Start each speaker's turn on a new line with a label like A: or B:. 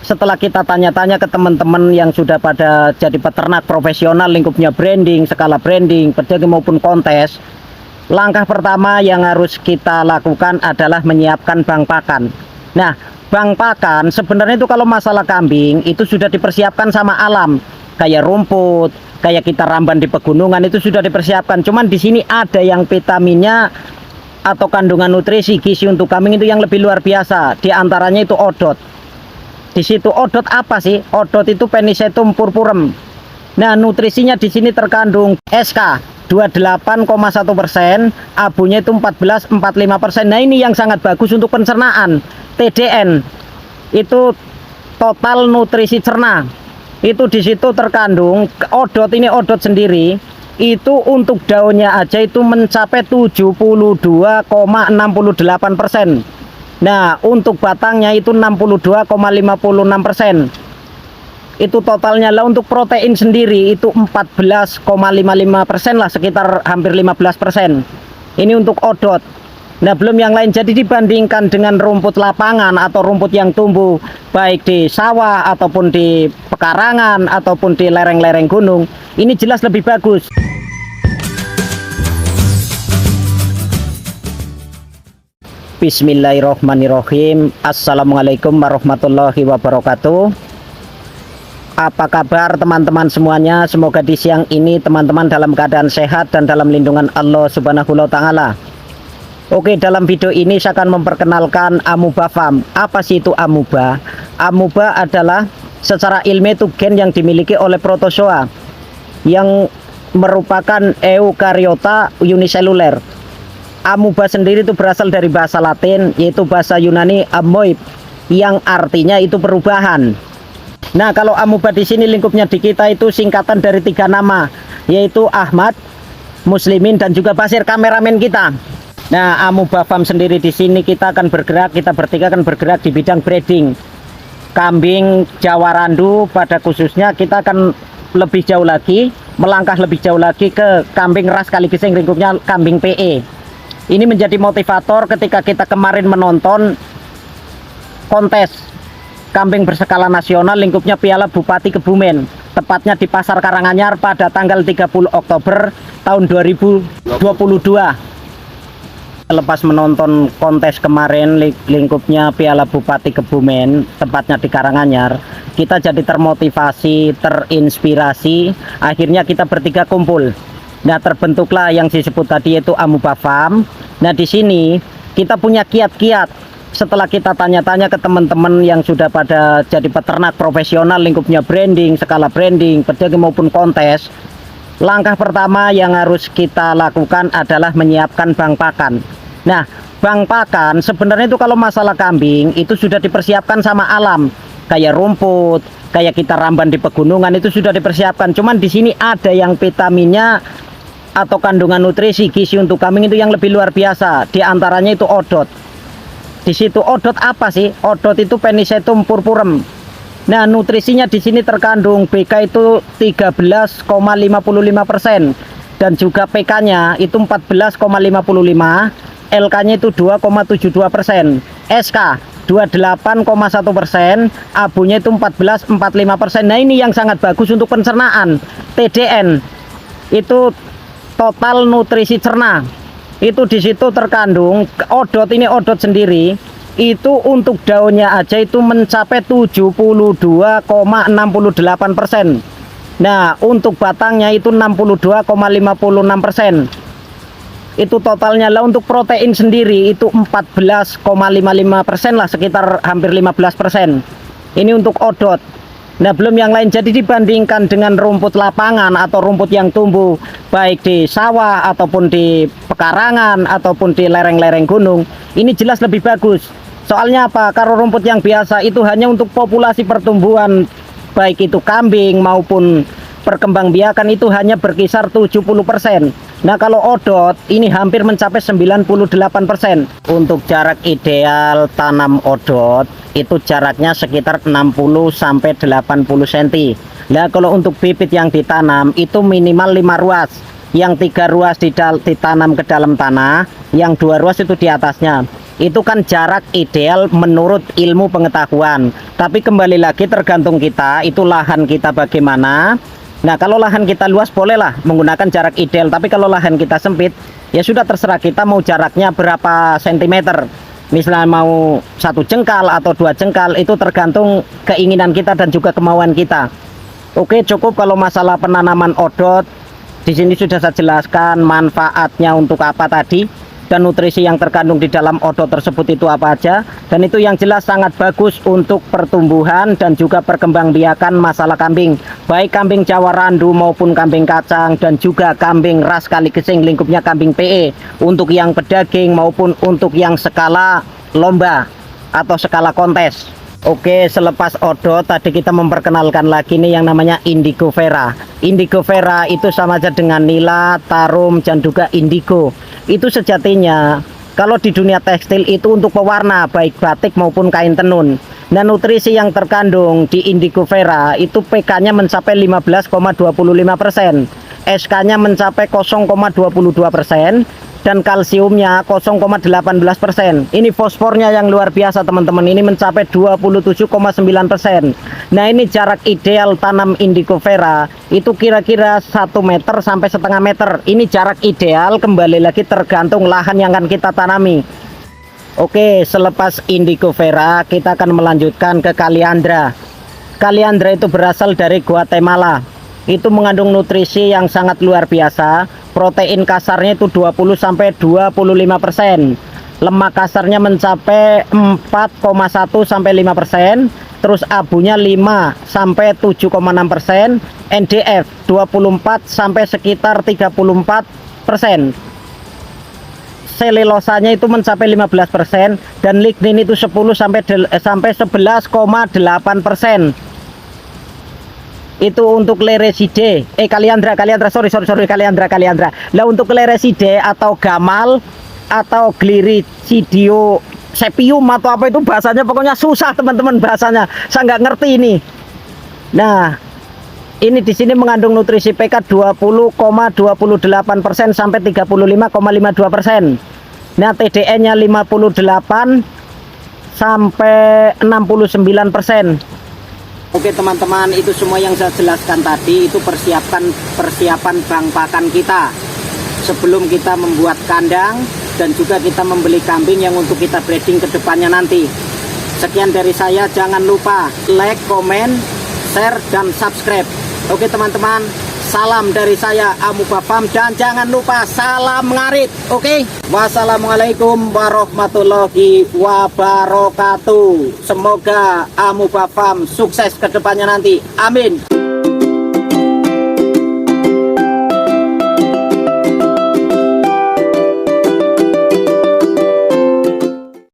A: setelah kita tanya-tanya ke teman-teman yang sudah pada jadi peternak profesional, lingkupnya branding, skala branding, pedagang maupun kontes, langkah pertama yang harus kita lakukan adalah menyiapkan bank pakan. Nah, bank pakan sebenarnya itu kalau masalah kambing itu sudah dipersiapkan sama alam, kayak rumput, kayak kita ramban di pegunungan itu sudah dipersiapkan. Cuman di sini ada yang vitaminnya atau kandungan nutrisi gizi untuk kambing itu yang lebih luar biasa. Di antaranya itu odot. Di situ odot apa sih? Odot itu Penicetum purpurem. Nah, nutrisinya di sini terkandung SK 28,1%, abunya itu 14,45%. Nah, ini yang sangat bagus untuk pencernaan. TDN itu total nutrisi cerna. Itu di situ terkandung odot, ini odot sendiri. Itu untuk daunnya aja itu mencapai 72,68%. Nah, untuk batangnya itu 62,56%. Itu totalnya lah. Untuk protein sendiri itu 14,55% lah, sekitar hampir 15%. Ini untuk odot. Nah, belum yang lain. Jadi dibandingkan dengan rumput lapangan atau rumput yang tumbuh baik di sawah ataupun di pekarangan ataupun di lereng-lereng gunung, ini jelas lebih bagus. Bismillahirrohmanirrohim. Assalamualaikum warahmatullahi wabarakatuh. Apa kabar teman-teman semuanya? Semoga di siang ini teman-teman dalam keadaan sehat dan dalam lindungan Allah Subhanahu wa Ta'ala. Oke, dalam video ini saya akan memperkenalkan Amoeba Farm. Apa sih itu Amoeba? Amoeba adalah secara ilmiah itu gen yang dimiliki oleh protozoa yang merupakan Eukaryota uniseluler. Amoeba sendiri itu berasal dari bahasa Latin, yaitu bahasa Yunani amoib, yang artinya itu perubahan. Nah, kalau amoeba di sini lingkupnya di kita itu singkatan dari 3 nama, yaitu Ahmad, Muslimin, dan juga Basir, kameramen kita. Nah, Amoeba Farm sendiri di sini kita akan bergerak, kita bertiga akan bergerak di bidang breeding kambing Jawa Randu. Pada khususnya kita akan lebih jauh lagi, melangkah lebih jauh lagi ke kambing ras Kaligesing, lingkupnya kambing PE. Ini menjadi motivator ketika kita kemarin menonton kontes kambing berskala nasional, lingkupnya Piala Bupati Kebumen, tepatnya di Pasar Karanganyar pada tanggal 30 Oktober tahun 2022. Lepas menonton kontes kemarin lingkupnya Piala Bupati Kebumen, tepatnya di Karanganyar, kita jadi termotivasi, terinspirasi. Akhirnya kita bertiga kumpul. Nah, terbentuklah yang disebut tadi, yaitu Amoeba Farm. Nah, di sini kita punya kiat-kiat. Setelah kita tanya-tanya ke teman-teman yang sudah pada jadi peternak profesional, lingkupnya branding, skala branding, pedagang maupun kontes, langkah pertama yang harus kita lakukan adalah menyiapkan bank pakan. Nah, bank pakan sebenarnya itu kalau masalah kambing itu sudah dipersiapkan sama alam, kayak rumput, kayak kita ramban di pegunungan itu sudah dipersiapkan. Cuman di sini ada yang vitaminnya atau kandungan nutrisi gizi untuk kambing itu yang lebih luar biasa. Di antaranya itu odot. Di situ odot apa sih? Odot itu Penicetum purpurem. Nah, nutrisinya di sini terkandung BK itu 13,55% dan juga PK-nya itu 14,55%, LK-nya itu 2,72%, SK 28,1%, abunya itu 14,45%. Nah, ini yang sangat bagus untuk pencernaan. TDN itu total nutrisi cerna. Itu di situ terkandung odot, ini odot sendiri. Itu untuk daunnya aja itu mencapai 72,68%. Nah, untuk batangnya itu 62,56%. Itu totalnya lah. Untuk protein sendiri itu 14,55% lah, sekitar hampir 15%. Ini untuk odot. Nah, belum yang lain. Jadi dibandingkan dengan rumput lapangan atau rumput yang tumbuh baik di sawah ataupun di pekarangan ataupun di lereng-lereng gunung, ini jelas lebih bagus. Soalnya apa? Kalau rumput yang biasa itu hanya untuk populasi pertumbuhan baik itu kambing maupun perkembangbiakan itu hanya berkisar 70%. Nah, kalau odot ini hampir mencapai 98%. Untuk jarak ideal tanam odot itu jaraknya sekitar 60 sampai 80 cm. Nah, kalau untuk bibit yang ditanam itu minimal 5 ruas. Yang 3 ruas ditanam ke dalam tanah, yang 2 ruas itu di atasnya. Itu kan jarak ideal menurut ilmu pengetahuan. Tapi kembali lagi tergantung kita, itu lahan kita bagaimana. Nah, kalau lahan kita luas bolehlah menggunakan jarak ideal. Tapi kalau lahan kita sempit, ya sudah terserah kita mau jaraknya berapa sentimeter. Misalnya mau 1 jengkal atau 2 jengkal, itu tergantung keinginan kita dan juga kemauan kita. Oke, cukup kalau masalah penanaman odot. Di sini sudah saya jelaskan manfaatnya untuk apa tadi, dan nutrisi yang terkandung di dalam odot tersebut itu apa aja. Dan itu yang jelas sangat bagus untuk pertumbuhan dan juga perkembangbiakan masalah kambing, baik kambing Jawa Randu maupun kambing kacang, dan juga kambing ras kali gesing lingkupnya kambing PE, untuk yang pedaging maupun untuk yang skala lomba atau skala kontes. Oke, selepas odot tadi kita memperkenalkan lagi nih yang namanya indigo vera. Indigo vera itu sama aja dengan nila, tarum, dan juga indigo. Itu sejatinya kalau di dunia tekstil itu untuk pewarna baik batik maupun kain tenun. Nah, nutrisi yang terkandung di indigo vera itu pK-nya mencapai 15,25%, SK-nya mencapai 0,22%, dan kalsiumnya 0,18%. Ini fosfornya yang luar biasa teman-teman, ini mencapai 27,9%. Nah, ini jarak ideal tanam indigo vera itu kira-kira 1 meter sampai setengah meter. Ini jarak ideal, kembali lagi tergantung lahan yang akan kita tanami. Oke, selepas indigo vera kita akan melanjutkan ke kaliandra. Kaliandra itu berasal dari Guatemala. Itu mengandung nutrisi yang sangat luar biasa. Protein kasarnya itu 20-25%. Lemak kasarnya mencapai 4,1 sampai 5%. Terus abunya 5 sampai 7,6%. NDF 24 sampai sekitar 34%. Selulosanya itu mencapai 15%, dan lignin itu 10 sampai 11,8%. Itu untuk Clereside, kaliandra, kaliandra. Lah untuk Clereside atau gamal atau Gliricidio sepium atau apa itu bahasanya, pokoknya susah teman-teman bahasanya, saya nggak ngerti ini. Nah, ini di sini mengandung nutrisi pK 20,28% sampai 35,52%. Nah, TDN-nya 58 sampai 69%. Oke teman-teman, itu semua yang saya jelaskan tadi itu persiapan bank pakan kita sebelum kita membuat kandang dan juga kita membeli kambing yang untuk kita breeding ke depannya nanti. Sekian dari saya, jangan lupa like, komen, share, dan subscribe. Oke teman-teman, salam dari saya Amuba Farm, dan jangan lupa salam ngarit. Oke, wassalamualaikum warahmatullahi wabarakatuh. Semoga Amuba Farm sukses ke depannya nanti, amin.